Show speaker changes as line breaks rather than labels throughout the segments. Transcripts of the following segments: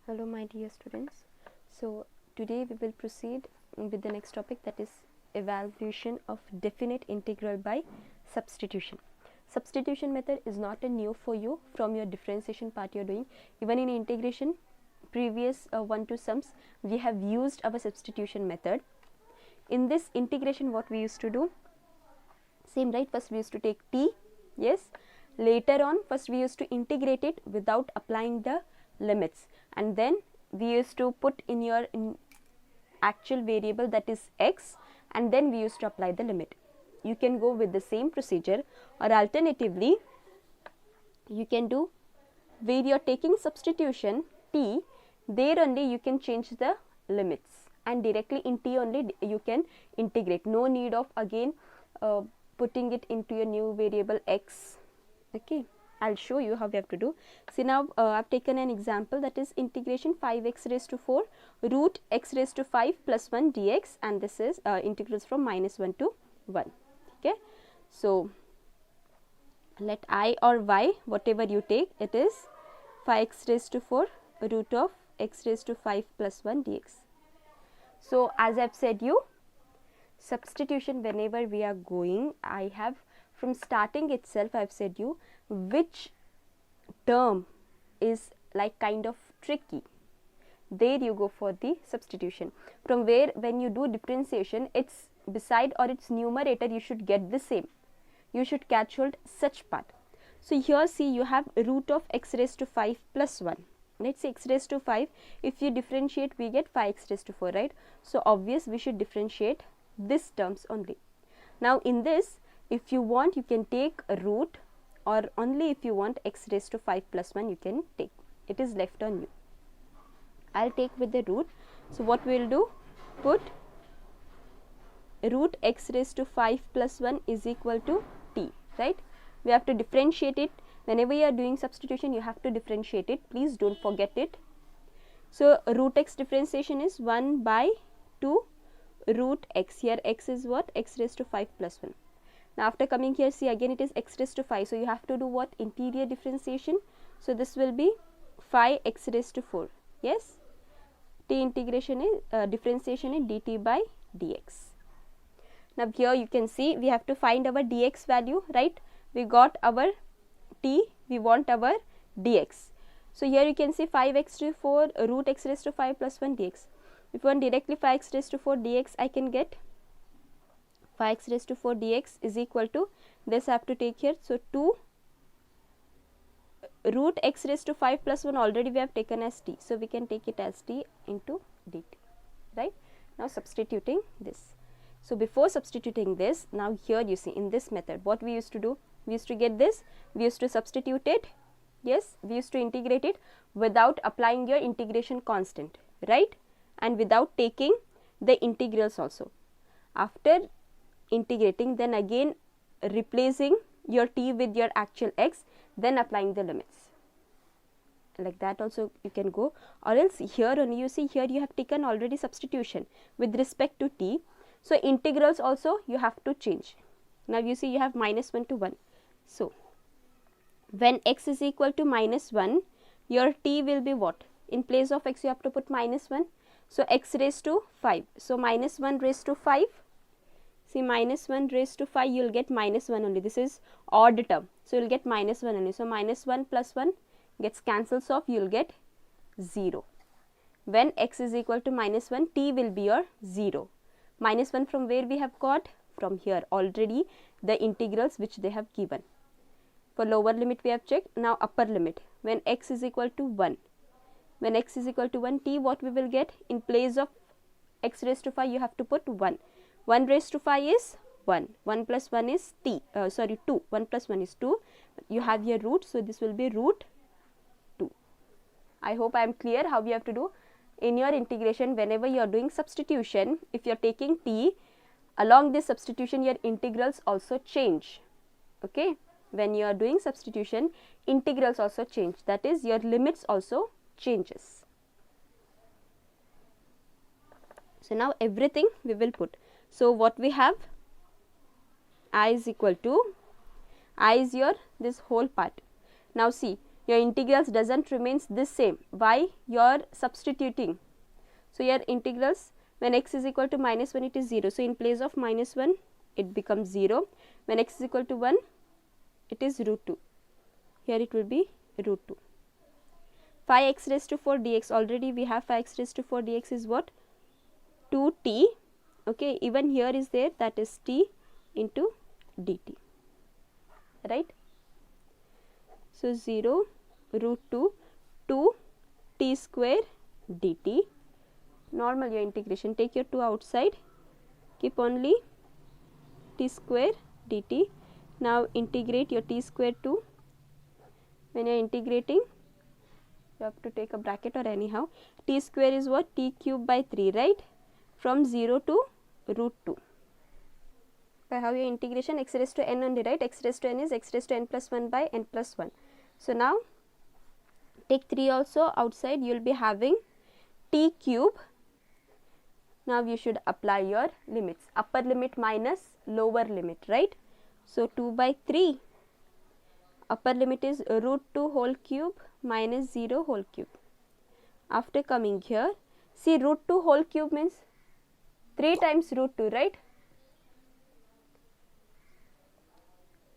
Hello my dear students. So today we will proceed with the next topic, that is evaluation of definite integral by substitution. Substitution method is not a new for you from your differentiation part you are doing. Even in integration previous 1-2 sums we have used our substitution method. In this integration what we used to do, same right, first we used to take t, yes, later on first we used to integrate it without applying the limits, and then we used to put in your actual variable, that is x, and then we used to apply the limit. You can go with the same procedure, or alternatively you can do where you are taking substitution t, there only you can change the limits and directly in t only you can integrate. No need of again putting it into your new variable x. Okay, I'll show you how we have to do. See now I've taken an example, that is integration 5x raised to 4 root x raised to 5 plus 1 dx, and this is integrals from -1 to 1. Okay, so let I or y whatever you take, it is 5x raised to 4 root of x raised to 5 plus 1 dx. So as I've said you, substitution whenever we are going, I have from starting itself I've said you which term is like kind of tricky, there you go for the substitution. From where when you do differentiation, it's beside or its numerator you should get the same, you should catch hold such part. So here see you have root of x raised to 5 plus 1, let's say x raised to 5, if you differentiate we get 5x raised to 4, right? So obvious we should differentiate this terms only. Now in this, if you want you can take a root, or only if you want x raised to 5 plus 1 you can take, it is left on you. I'll take with the root. So what we will do, put root x raised to 5 plus 1 is equal to t, right? We have to differentiate it. Whenever you are doing substitution you have to differentiate it, please don't forget it. So root x differentiation is 1 by 2 root x, here x is what, x raised to 5 plus 1. Now after coming here, see again it is x raised to 5, so you have to do what, interior differentiation. So this will be 5x raised to 4, yes, t integration is differentiation in dt by dx. Now here you can see we have to find our dx value, right? We got our t, we want our dx. So here you can see 5x to 4 root x raised to 5 plus 1 dx. If you want directly 5x raised to 4 dx, I can get 5x raised to 4 dx is equal to, this I have to take here, so 2 root x raised to 5 plus 1 already we have taken as t, so we can take it as t into dt, right? Now substituting this. So before substituting this, now here you see in this method what we used to do, we used to get this, we used to substitute it, yes, we used to integrate it without applying your integration constant, right? And without taking the integrals also. After integrating, then again replacing your t with your actual x, then applying the limits, like that also you can go. Or else here only you see, here you have taken already substitution with respect to t, so integrals also you have to change. Now you see you have -1 to 1, so when x is equal to -1, your t will be what, in place of x you have to put -1, so x raised to 5, so -1 raised to 5, see -1 raised to 5 you will get -1 only, this is odd term, so you will get -1 only, so -1 plus 1 gets cancels off, you will get 0. When x is equal to -1, t will be your 0. -1 from where we have got, from here already the integrals which they have given. For lower limit we have checked, now upper limit, when x is equal to 1, when x is equal to 1, t what we will get, in place of x raised to 5 you have to put 1. 1 raised to 5 is 1, 1 plus 1 is 2, 1 plus 1 is 2, you have here root, so this will be root 2. I hope I am clear how you have to do. In your integration, whenever you are doing substitution, if you are taking t, along this substitution your integrals also change, okay? When you are doing substitution, integrals also change, that is your limits also changes. So now everything we will put. So what we have, I is equal to, I is your this whole part. Now see, your integrals doesn't remains this same. Why? You're substituting. So your integrals, when x is equal to minus 1, it is 0. So in place of minus 1, it becomes 0. When x is equal to 1, it is root 2. Here it will be root 2. 5x raised to 4 dx, already we have 5x raised to 4 dx is what? 2t. Okay, even here is there, that is t into dt, right? So 0 root 2 2 t square dt. Normal your integration, take your 2 outside, keep only t square dt. Now integrate your t square 2. When you are integrating, you have to take a bracket or anyhow. T square is what? T cube by 3, right? From 0 to root 2. By how your integration, x raised to n only, right? X raised to n is x raised to n plus 1 by n plus 1. So now take 3 also outside, you will be having t cube. Now you should apply your limits, upper limit minus lower limit, right? So 2 by 3, upper limit is root 2 whole cube minus 0 whole cube. After coming here, see root 2 whole cube means 3 times root 2, right?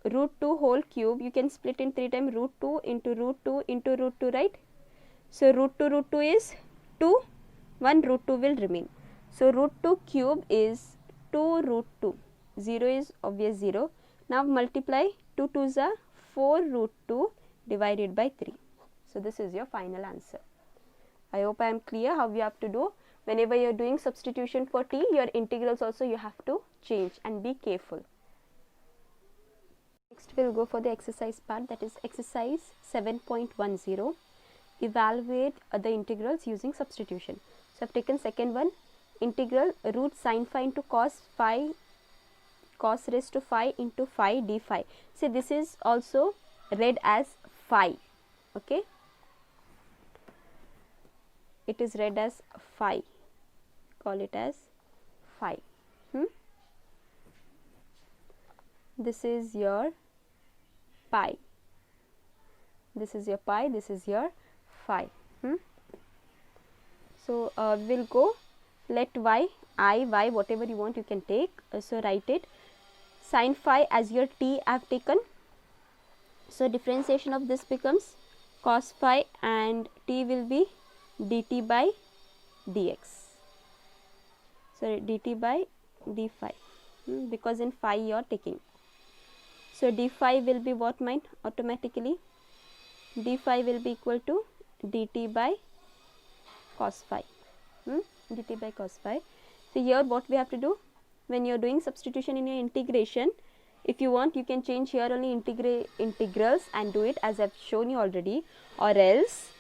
Root 2 whole cube, you can split in 3 times, root 2 into root 2 into root 2, right? So root 2 is 2, 1 root 2 will remain. So root 2 cube is 2 root 2, 0 is obvious 0. Now multiply 2 2s are 4 root 2 divided by 3. So this is your final answer. I hope I am clear how you have to do. Whenever you are doing substitution for t, your integrals also you have to change and be careful. Next we will go for the exercise part, that is exercise 7.10. Evaluate the integrals using substitution. So I have taken second one, integral root sin phi into cos phi, cos raised to phi into phi d phi. See, this is also read as phi, okay? It is read as phi, call it as phi. This is your pi, this is your pi, this is your phi. So we will go, let y, I, y, whatever you want you can take. So write it, sin phi as your t I have taken. So differentiation of this becomes cos phi and t will be dt by dx. So dt by d phi, because in phi you are taking. So d phi will be what, mine? Automatically d phi will be equal to dt by cos phi, dt by cos phi. So here what we have to do, when you are doing substitution in your integration, if you want you can change here only integrals and do it as I have shown you already, or else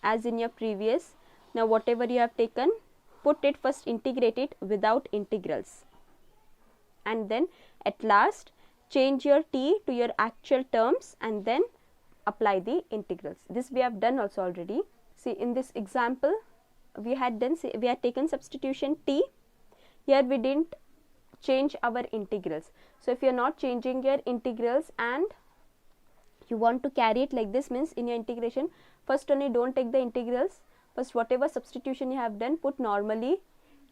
as in your previous, now whatever you have taken, put it first, integrate it without integrals, and then at last change your t to your actual terms and then apply the integrals. This we have done also already. See, in this example we had done, we had taken substitution t, here we didn't change our integrals. So if you are not changing your integrals and you want to carry it like this, means in your integration first only don't take the integrals, first whatever substitution you have done, put normally,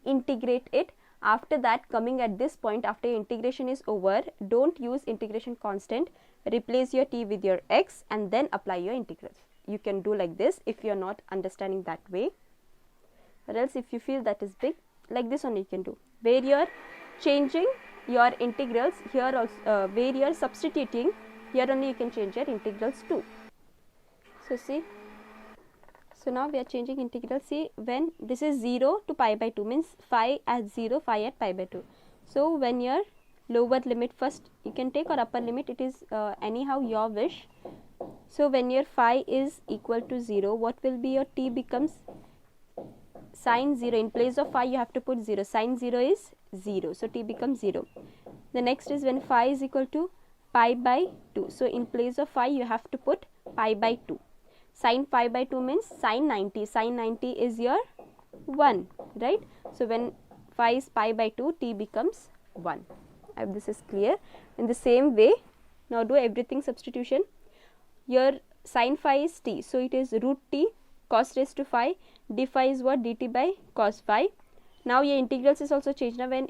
integrate it. After that, coming at this point, after your integration is over, don't use integration constant, replace your t with your x and then apply your integrals. You can do like this if you are not understanding that way, or else if you feel that is big, like this only you can do, where you are changing your integrals, here also where you are substituting, here only you can change your integrals too. So see, so now we are changing integral. See, when this is 0 to pi by 2, means phi at 0, phi at pi by 2. So when your lower limit first you can take, or upper limit, it is anyhow your wish. So when your phi is equal to 0, what will be your t becomes sin 0, in place of phi you have to put 0, sin 0 is 0, so t becomes 0. The next is when phi is equal to pi by 2, so in place of phi you have to put pi by 2. Sin pi by 2 means sin 90, sin 90 is your 1, right? So when phi is pi by 2, t becomes 1. I hope this is clear. In the same way, now do everything substitution. Your Sin phi is t, so it is root t cos raised to phi. D phi is what? dt by cos phi. Now your integrals is also changed. Now when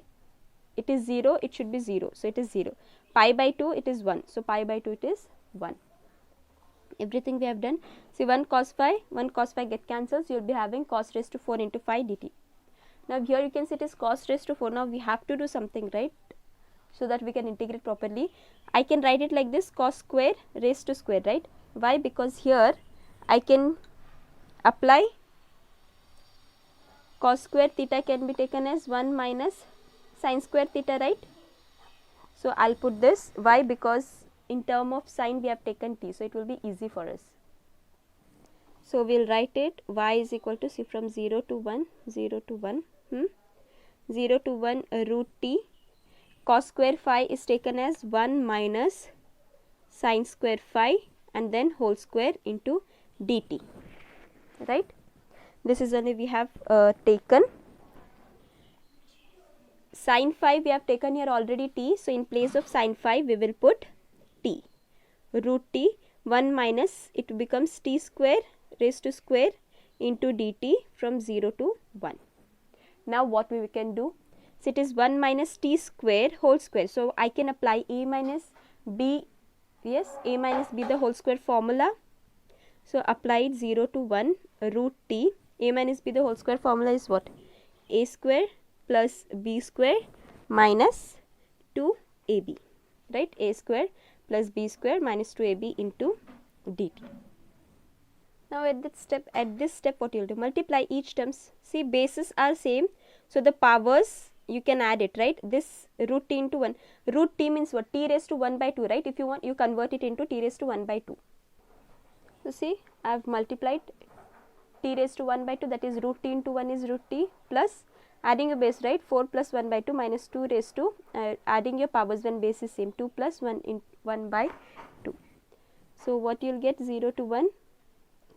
it is 0, it should be 0, so it is 0. Pi by 2, it is 1, so pi by 2 it is 1. Everything we have done. See, 1 cos phi get cancels, you will be having cos raised to 4 into phi dt. Now here you can see it is cos raised to 4. Now we have to do something, right, so that we can integrate properly. I can write it like this, cos square raised to square, right? Why? Because here I can apply cos square theta can be taken as 1 minus sin square theta, right? So I'll put this. Why? Because in term of sine we have taken t, so it will be easy for us. So we'll write it, y is equal to, see, from 0 to 1, 0 to 1, 0 to 1 root t. Cos square phi is taken as 1 minus sin square phi and then whole square into dt, right? This is only we have taken. Sin phi we have taken here already t, so in place of sin phi we will put t, root t, 1 minus, it becomes t square raised to square into dt from 0 to 1. Now what we can do? So it is 1 minus t square whole square, so I can apply a minus b, yes, a minus b the whole square formula. So apply it 0 to 1 root t, a minus b the whole square formula is what? A square plus b square minus 2ab, right? A square plus b square minus 2ab into dt. Now at this step what you will do? Multiply each terms. See, bases are same, so the powers you can add it, right? This root t into 1. Root t means what? T raised to 1 by 2, right? If you want, you convert it into t raised to 1 by 2. So see, I have multiplied t raised to 1 by 2, that is root t into 1 is root t, plus adding a base, right? 4 plus 1 by 2 minus 2 raised to, adding your powers when base is same, 2 plus 1 in 1 by 2. So what you will get? 0 to 1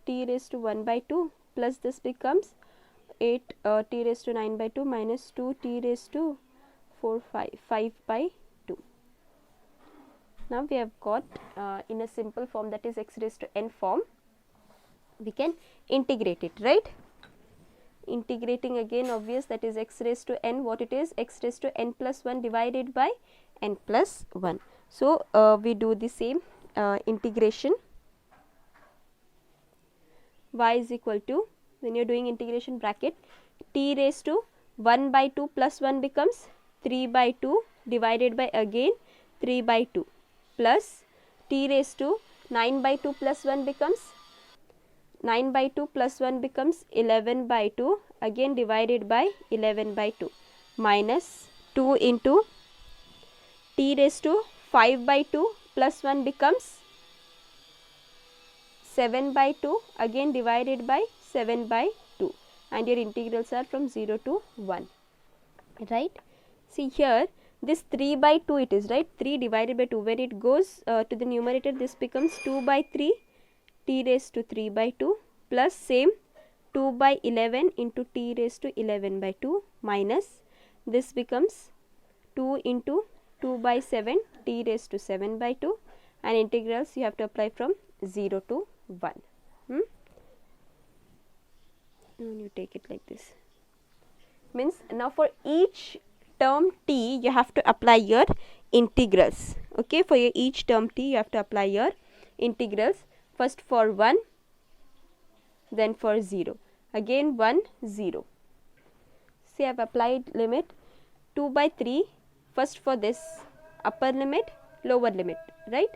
t raised to 1 by 2 plus this becomes 8 t raised to 9 by 2 minus 2 t raised to 5 by 2. Now we have got in a simple form, that is x raised to n form. We can integrate it, right? Integrating again obvious, that is x raised to n, what it is? X raised to n plus 1 divided by n plus 1. So we do the same integration. Y is equal to, when you are doing integration bracket, t raised to 1 by 2 plus 1 becomes 3 by 2 divided by again 3 by 2 plus t raised to 9 by 2 plus 1 becomes 9 by 2 plus 1 becomes 11 by 2 again divided by 11 by 2 minus 2 into t raised to 5 by 2 plus 1 becomes 7 by 2 again divided by 7 by 2, and your integrals are from 0 to 1, right? See here, this 3 by 2 it is, right? 3 divided by 2, when it goes to the numerator, this becomes 2 by 3 t raised to 3 by 2 plus same 2 by 11 into t raised to 11 by 2 minus this becomes 2 into 2 by 7 t raised to 7 by 2, and integrals you have to apply from 0 to 1. And you take it like this. Means now for each term t you have to apply your integrals. Okay, for your each term t you have to apply your integrals. First for 1, then for 0, again 1, 0. See, I have applied limit 2 by 3, first for this upper limit, lower limit, right?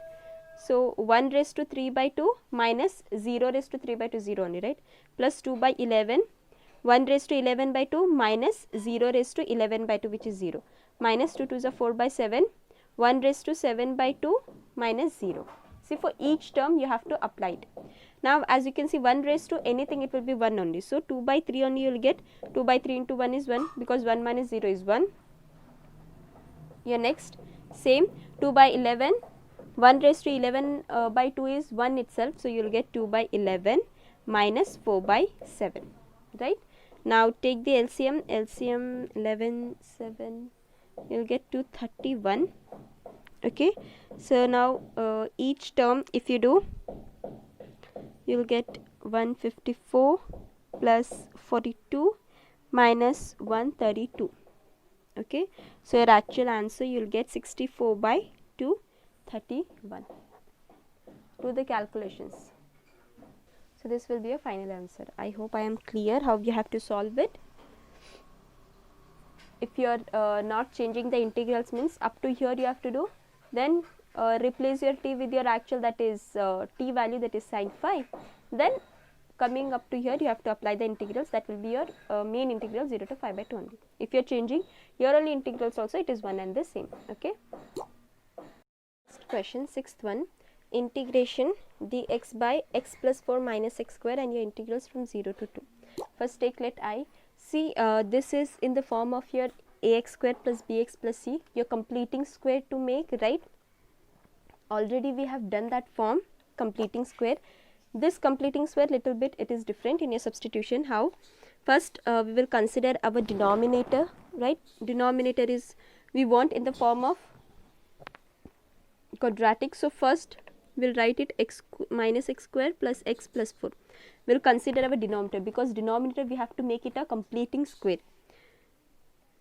So 1 raised to 3 by 2 minus 0 raised to 3 by 2, 0 only, right? Plus 2 by 11, 1 raised to 11 by 2 minus 0 raised to 11 by 2, which is 0, minus 2 is a 4 by 7, 1 raised to 7 by 2 minus 0. See, for each term you have to apply it. Now as you can see, 1 raised to anything, it will be 1 only. So 2 by 3 only you will get. 2 by 3 into 1 is 1, because 1 minus 0 is 1. Your next same 2 by 11, 1 raised to 11 by 2 is 1 itself. So you will get 2 by 11 minus 4 by 7, right? Now take the LCM, 11, 7, you will get to 31. Okay, so now each term if you do, you'll get 154 plus 42 minus 132. Okay, so your actual answer you'll get 64 by 231. Do the calculations. So this will be a final answer. I hope I am clear how you have to solve it. If you are not changing the integrals, means up to here you have to do, then replace your t with your actual, that is t value, that is sin phi. Then coming up to here you have to apply the integrals, that will be your main integral 0 to 5 by 2 only. If you are changing your only integrals also, it is one and the same. Okay. Next question, sixth one, integration dx by x plus 4 minus x square and your integrals from 0 to 2. First take let I. See, this is in the form of your ax square plus bx plus c, your completing square to make, right? Already we have done that form, completing square. This completing square little bit it is different in your substitution. How? First we will consider our denominator, right? Denominator is, we want in the form of quadratic. So first we will write it x minus x square plus x plus 4. We will consider our denominator, because denominator we have to make it a completing square.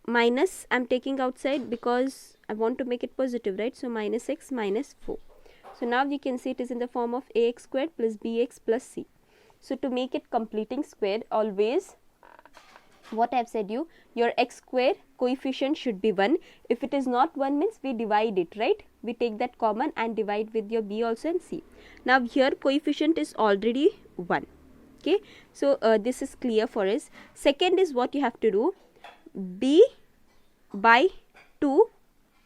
Minus I am taking outside because I want to make it positive, right? So minus x minus 4. So now we can see it is in the form of ax squared plus bx plus c. So to make it completing square, always what I have said you, your x square coefficient should be 1. If it is not 1, means we divide it, right? We take that common and divide with your b also and c. Now here coefficient is already 1. Okay, so this is clear for us. Second is what you have to do, b by 2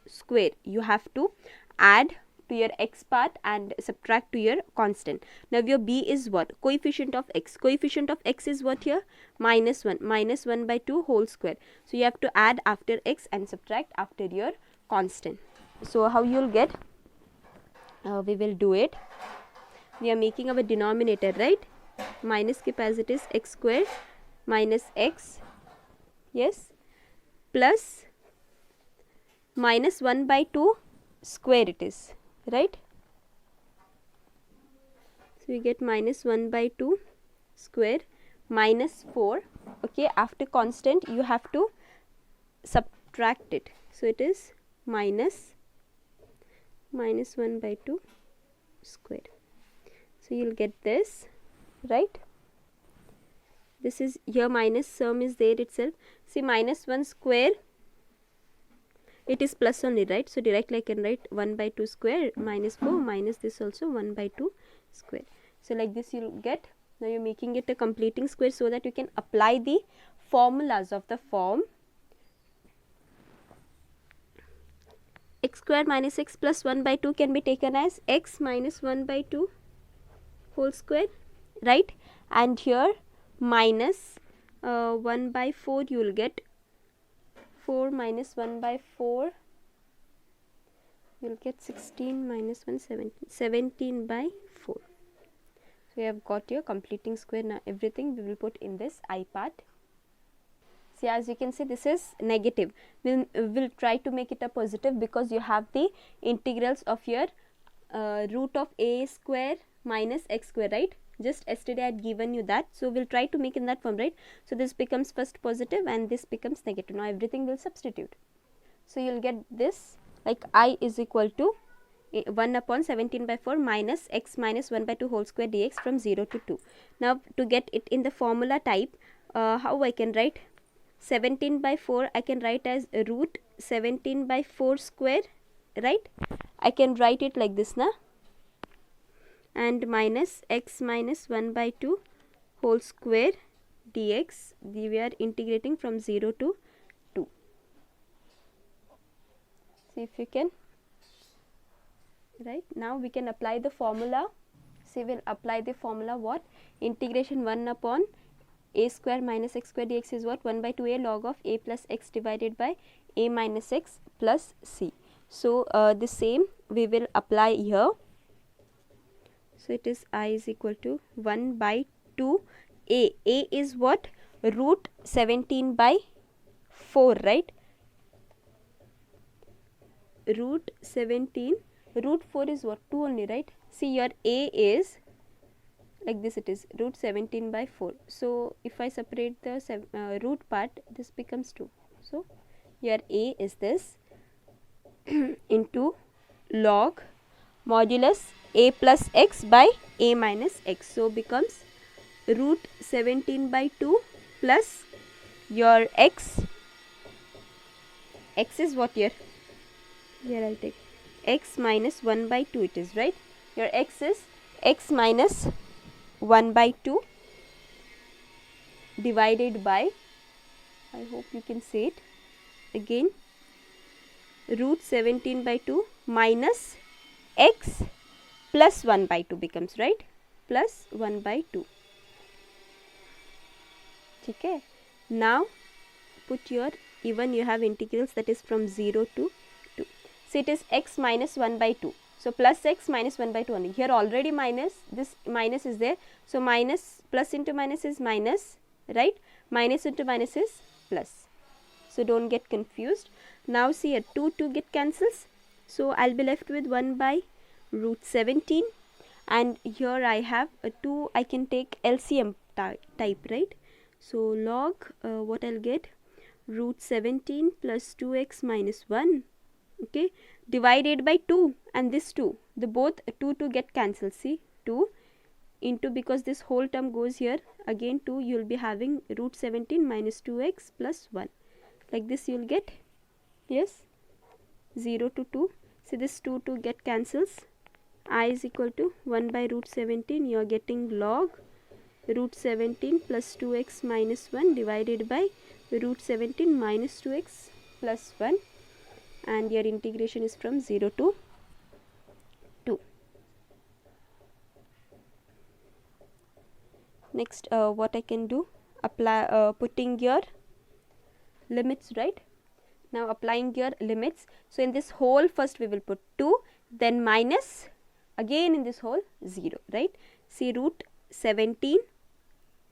square you have to add to your x part and subtract to your constant. Now your b is what? Coefficient of x. Coefficient of x is what here? Minus 1. Minus 1 by 2 whole square. So you have to add after x and subtract after your constant. So how you will get? We will do it. We are making our denominator, right? Minus capacity is x square minus x, yes, plus minus 1 by 2 square it is, right? So we get minus 1 by 2 square minus 4. Okay, after constant you have to subtract it. So it is minus 1 by 2 square. So you will get this, right? This is here, minus term is there itself. See, minus 1 square, it is plus only, right? So directly I can write 1 by 2 square minus 4 minus this also 1 by 2 square. So like this you will get. Now you are making it a completing square so that you can apply the formulas of the form x square minus x plus 1 by 2 can be taken as x minus 1 by 2 whole square, right? And here minus 1 by 4 you will get 4 minus 1 by 4, you will get 16 minus 1, 17 by 4. So you have got your completing square. Now everything we will put in this I part. See, as you can see, this is negative. We will try to make it a positive, because you have the integrals of your root of a square minus x square, right? Just yesterday I had given you that. So we will try to make in that form, right? So this becomes first positive and this becomes negative. Now everything will substitute. So you will get this, like I is equal to 1 upon 17 by 4 minus x minus 1 by 2 whole square dx from 0 to 2. Now to get it in the formula type, how I can write? 17 by 4 I can write as root 17 by 4 square, right? I can write it like this, na? And minus x minus 1 by 2 whole square dx, we are integrating from 0 to 2. See if you can, right? Now we can apply the formula. See, we will apply the formula what? Integration 1 upon a square minus x square dx is what? 1 by 2a log of a plus x divided by a minus x plus c. So the same we will apply here. So it is I is equal to 1 by 2 a. A is what? Root 17 by 4, right? Root 17, root 4 is what? 2 only, right? See, your a is like this it is root 17 by 4. So if I separate the root part, this becomes 2. So here a is this into log modulus a plus x by a minus x. So becomes root 17 by 2 plus your x is what here? Here I take x minus 1 by 2 it is, right? Your x is x minus 1 by 2 divided by, I hope you can say it again, root 17 by 2 minus x plus 1 by 2 becomes, right? Plus 1 by 2. Okay. Now put your, even you have integrals that is from 0 to 2. So it is x minus 1 by 2. So plus x minus 1 by 2 only. Here already minus, this minus is there. So minus, plus into minus is minus, right? Minus into minus is plus. So don't get confused. Now see here, 2 get cancels. So I'll be left with 1 by root 17. And here I have a 2, I can take LCM type, right? So log, what I'll get? Root 17 plus 2x minus 1, okay, divided by 2 and this 2. The both 2 get cancelled. See, 2 into, because this whole term goes here, again 2, you will be having root 17 minus 2x plus 1. Like this you will get, yes, 0 to 2. See, this 2 get cancels. I is equal to 1 by root 17. You are getting log root 17 plus 2x minus 1 divided by root 17 minus 2x plus 1, and your integration is from 0 to 2. Next, what I can do, apply, putting your limits, right? Now applying your limits. So in this whole, first we will put 2, then minus, again in this whole 0, right? See, root 17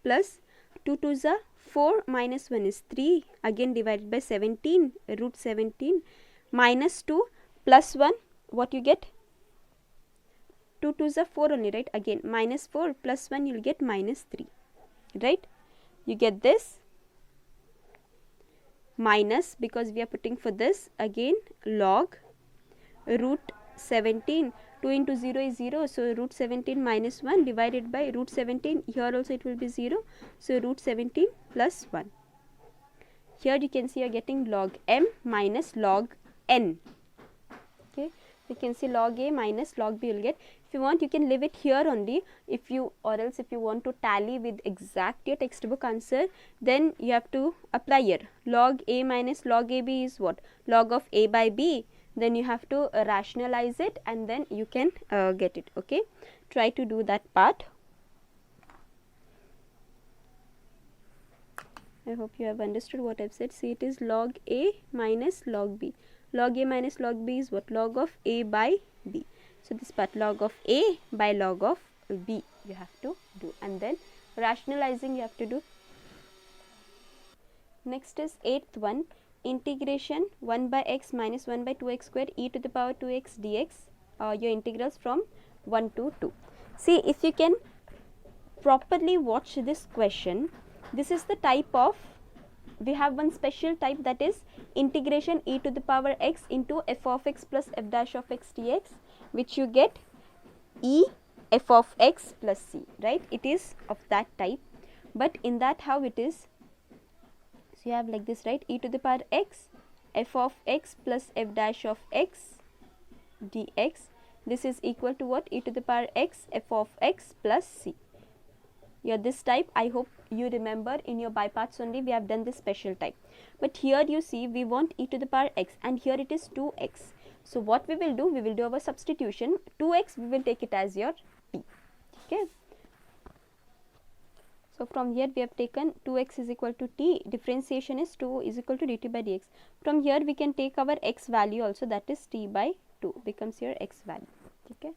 plus 2 2s are 4 minus 1 is 3, again divided by 17, root 17 minus 2 plus 1, what you get? 2 2s are 4 only, right? Again minus 4 plus 1, you will get minus 3, right? You get this minus, because we are putting for this, again log root 17, 2 into 0 is 0, so root 17 minus 1 divided by root 17, here also it will be 0, so root 17 plus 1. Here you can see you are getting log m minus log n, okay. You can see log a minus log b you will get. If you want, you can leave it here only, if you, or else if you want to tally with exact your textbook answer, then you have to apply here. Log a minus log ab is what? Log of a by b. Then you have to rationalize it and then you can get it, okay. Try to do that part. I hope you have understood what I have said. See, it is log a minus log b. Log a minus log b is what? Log of a by b. So this part, log of a by log of b you have to do, and then rationalizing you have to do. Next is 8th one, integration 1 by x minus 1 by 2x square e to the power 2x dx, your integrals from 1 to 2. See, if you can properly watch this question, this is the type of, we have one special type, that is integration e to the power x into f of x plus f dash of x dx, which you get e f of x plus c, right? It is of that type, but in that how it is? So you have like this, right? E to the power x f of x plus f dash of x dx. This is equal to what? E to the power x f of x plus c. Yeah, this type I hope you remember, in your by parts only we have done this special type. But here you see we want e to the power x and here it is 2x. So what we will do? We will do our substitution. 2x we will take it as your p. Okay. So from here we have taken 2x is equal to t, differentiation is 2 is equal to dt by dx. From here we can take our x value also, that is t by 2 becomes your x value. Okay.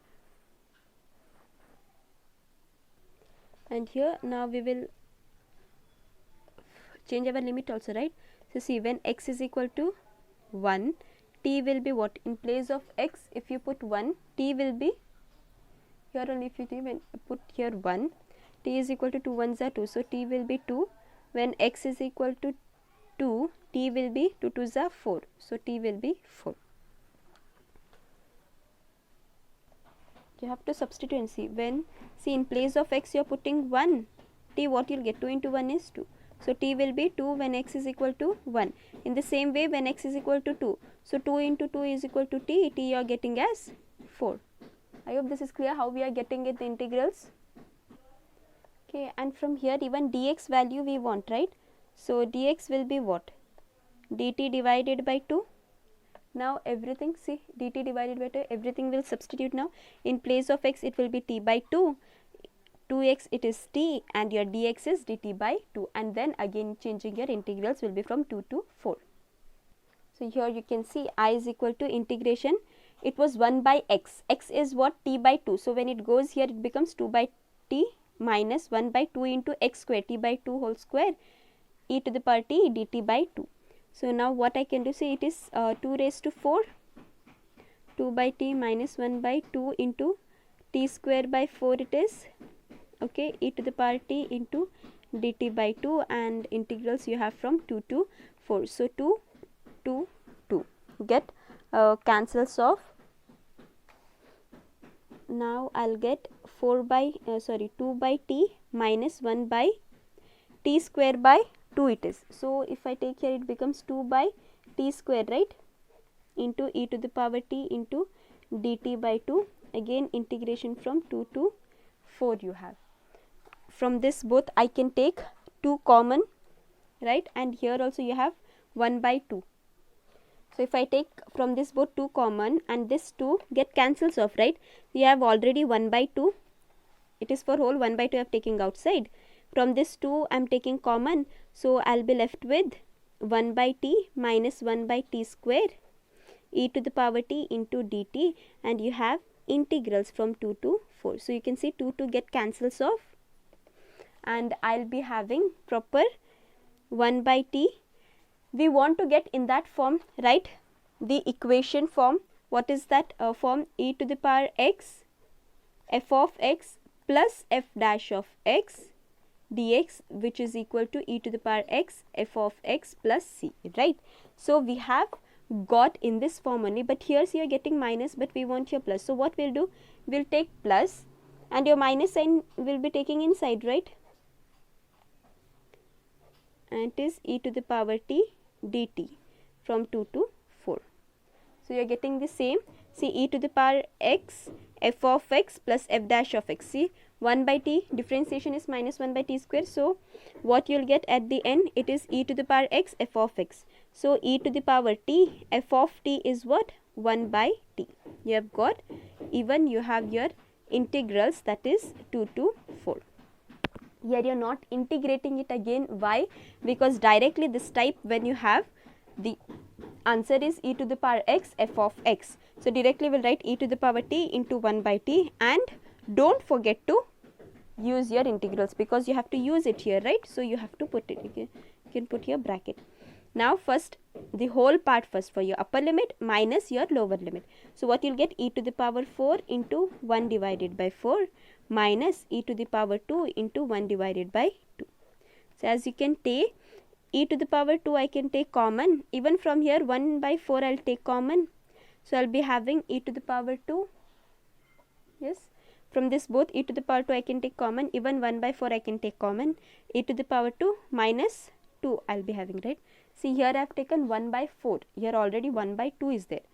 And here now we will change our limit also, right? So see, when x is equal to 1, t will be what? In place of x, if you put 1, t will be here only. If you even put here 1, t is equal to 2 ones are 2, so t will be 2. When x is equal to 2, t will be 2 twos are 4, so t will be 4. You have to substitute and see. When, see, in place of x you are putting 1, t, what you will get? 2 into 1 is 2. So t will be 2 when x is equal to 1. In the same way, when x is equal to 2, so 2 into 2 is equal to t, t you are getting as 4. I hope this is clear how we are getting it, the integrals. Okay, and from here even dx value we want, right? So dx will be what? Dt divided by 2. Now everything, see, dt divided by 2, everything will substitute now. In place of x it will be t by 2, 2x it is t, and your dx is dt by 2, and then again changing your integrals will be from 2 to 4. So here you can see I is equal to integration, it was 1 by x, x is what? T by 2, so when it goes here it becomes 2 by t minus 1 by 2 into x square, t by 2 whole square, e to the power t dt by 2. So now what I can do, say it is 2 raised to 4, 2 by t minus 1 by 2 into t square by 4 it is, okay, e to the power t into dt by 2, and integrals you have from 2 to 4. So 2, 2, 2 get cancels off. Now I'll get 2 by t minus 1 by t square by 2 it is. So if I take here it becomes 2 by t square, right, into e to the power t into dt by 2, again integration from 2 to 4 you have. From this both I can take 2 common, right, and here also you have 1 by 2. So if I take from this both 2 common, and this 2 get cancels off, right, you have already 1 by 2, it is for whole, 1 by 2 I am taking outside. From this 2 I am taking common, so I will be left with 1 by t minus 1 by t square e to the power t into dt, and you have integrals from 2 to 4. So you can see 2 get cancels off, and I will be having proper 1 by t. We want to get in that form, right, the equation form. What is that form? E to the power x f of x plus f dash of x dx, which is equal to e to the power x f of x plus c, right. So we have got in this form only, but here you are getting minus, but we want here plus. So what we'll do, we'll take plus, and your minus sign will be taking inside, right, and it is e to the power t dt from 2 to 4. So you are getting the same. See, e to the power x f of x plus f dash of x. See, 1 by t differentiation is minus 1 by t square. So what you will get at the end, it is e to the power x f of x. So e to the power t f of t is what? 1 by t. You have got, even you have your integrals, that is 2 to 4. Here you are not integrating it again. Why? Because directly this type, when you have, the answer is e to the power x f of x. So directly we will write e to the power t into 1 by t, and don't forget to use your integrals, because you have to use it here, right. So you have to put it, you can put your bracket. Now first the whole part first for your upper limit minus your lower limit. So what you will get, e to the power 4 into 1 divided by 4 minus e to the power 2 into 1 divided by 2. So as you can take e to the power 2, I can take common. Even from here 1 by 4 I will take common. So I will be having e to the power 2. Yes. From this both e to the power 2 I can take common. Even 1 by 4 I can take common. E to the power 2 minus 2 I will be having, right. See, here I have taken 1 by 4. Here already 1 by 2 is there.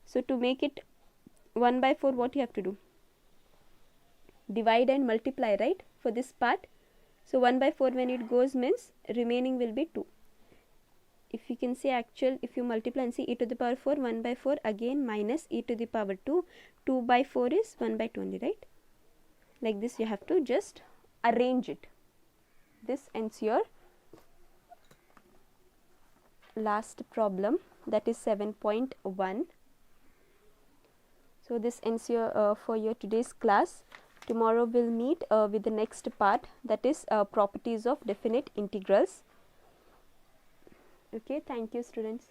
So to make it 1 by 4, what you have to do? Divide and multiply, right, for this part. So 1 by 4 when it goes means remaining will be 2. If you can say actual, if you multiply and see e to the power 4, 1 by 4 again minus e to the power 2, 2 by 4 is 1 by 2 only, right. Like this you have to just arrange it. This ends your last problem, that is 7.1. So this ends your for your today's class. Tomorrow we'll meet with the next part, that is properties of definite integrals. Okay, thank you students.